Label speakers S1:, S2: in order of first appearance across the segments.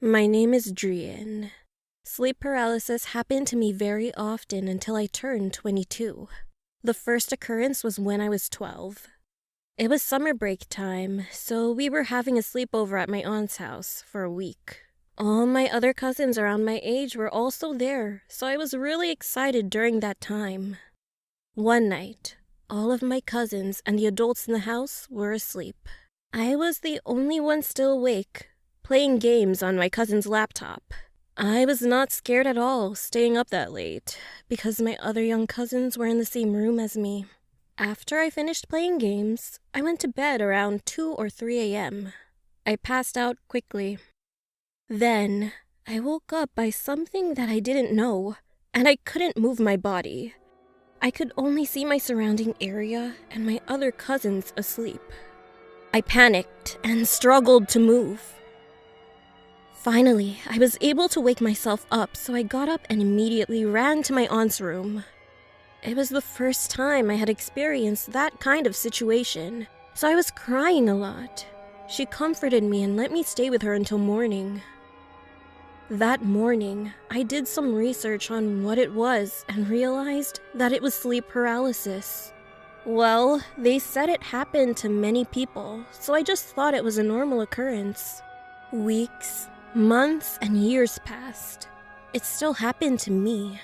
S1: My name is Drian. Sleep paralysis happened to me very often until I turned 22. The first occurrence was when I was 12. It was summer break time, so we were having a sleepover at my aunt's house for a week. All my other cousins around my age were also there, so I was really excited during that time. One night, all of my cousins and the adults in the house were asleep. I was the only one still awake, playing games on my cousin's laptop. I was not scared at all staying up that late, because my other young cousins were in the same room as me. After I finished playing games, I went to bed around 2 or 3 a.m. I passed out quickly. Then, I woke up by something that I didn't know, and I couldn't move my body. I could only see my surrounding area and my other cousins asleep. I panicked and struggled to move. Finally, I was able to wake myself up, so I got up and immediately ran to my aunt's room. It was the first time I had experienced that kind of situation, so I was crying a lot. She comforted me and let me stay with her until morning. That morning, I did some research on what it was and realized that it was sleep paralysis. Well, they said it happened to many people, so I just thought it was a normal occurrence. Weeks, months, and years passed. It still happened to me.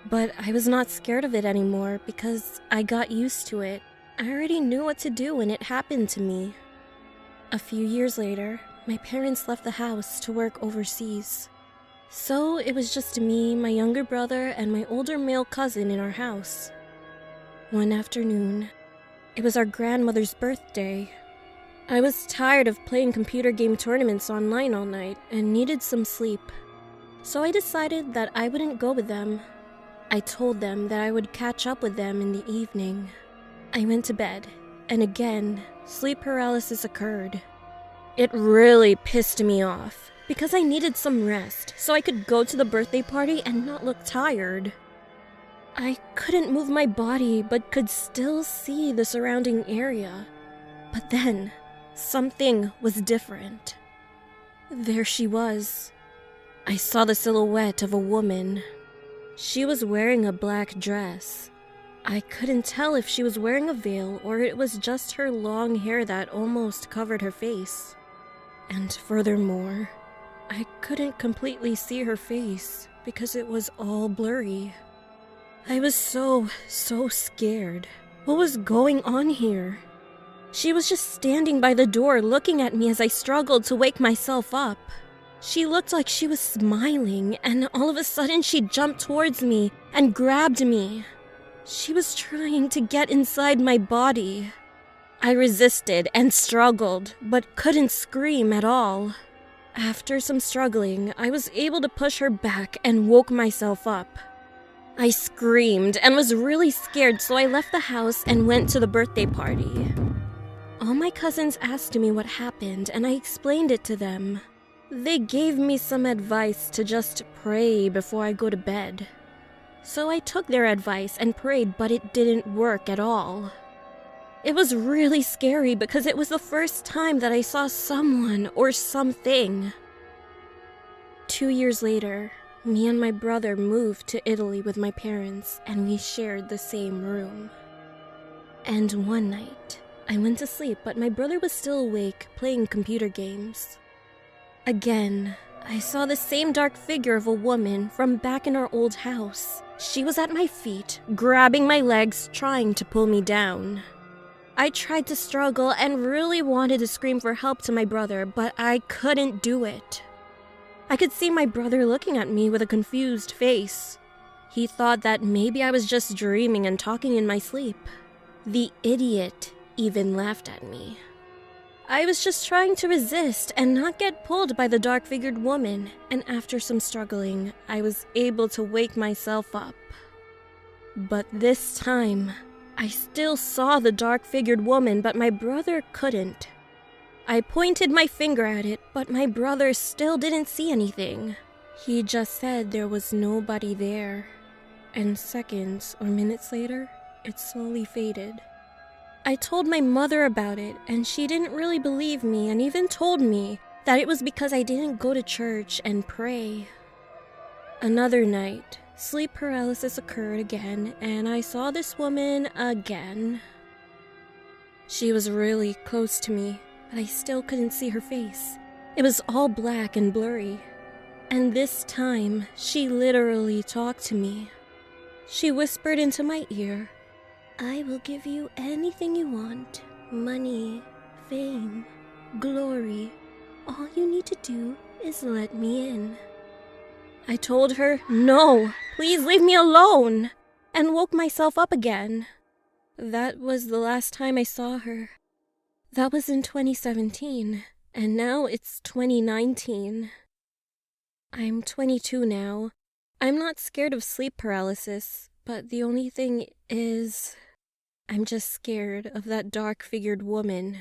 S1: But I was not scared of it anymore because I got used to it. I already knew what to do when it happened to me. A few years later, my parents left the house to work overseas. So it was just me, my younger brother, and my older male cousin in our house. One afternoon, it was our grandmother's birthday. I was tired of playing computer game tournaments online all night and needed some sleep. So I decided that I wouldn't go with them. I told them that I would catch up with them in the evening. I went to bed, and again, sleep paralysis occurred. It really pissed me off, because I needed some rest so I could go to the birthday party and not look tired. I couldn't move my body, but could still see the surrounding area. But then, something was different. There she was. I saw the silhouette of a woman. She was wearing a black dress. I couldn't tell if she was wearing a veil or it was just her long hair that almost covered her face. And furthermore, I couldn't completely see her face because it was all blurry. I was so scared. What was going on here? She was just standing by the door looking at me as I struggled to wake myself up. She looked like she was smiling, and all of a sudden she jumped towards me and grabbed me. She was trying to get inside my body. I resisted and struggled, but couldn't scream at all. After some struggling, I was able to push her back and woke myself up. I screamed and was really scared, so I left the house and went to the birthday party. All my cousins asked me what happened, and I explained it to them. They gave me some advice to just pray before I go to bed. So I took their advice and prayed, but it didn't work at all. It was really scary because it was the first time that I saw someone or something. 2 years later, me and my brother moved to Italy with my parents, and we shared the same room. And one night, I went to sleep, but my brother was still awake playing computer games. Again, I saw the same dark figure of a woman from back in our old house. She was at my feet, grabbing my legs, trying to pull me down. I tried to struggle and really wanted to scream for help to my brother, but I couldn't do it. I could see my brother looking at me with a confused face. He thought that maybe I was just dreaming and talking in my sleep. The idiot even laughed at me. I was just trying to resist and not get pulled by the dark-figured woman, and after some struggling, I was able to wake myself up. But this time, I still saw the dark-figured woman, but my brother couldn't. I pointed my finger at it, but my brother still didn't see anything. He just said there was nobody there. And seconds or minutes later, it slowly faded. I told my mother about it, and she didn't really believe me and even told me that it was because I didn't go to church and pray. Another night, sleep paralysis occurred again, and I saw this woman again. She was really close to me, but I still couldn't see her face. It was all black and blurry. And this time, she literally talked to me. She whispered into my ear, "I will give you anything you want. Money, fame, glory. All you need to do is let me in." I told her, "No, please leave me alone," and woke myself up again. That was the last time I saw her. That was in 2017, and now it's 2019. I'm 22 now. I'm not scared of sleep paralysis, but the only thing is, I'm just scared of that dark-figured woman.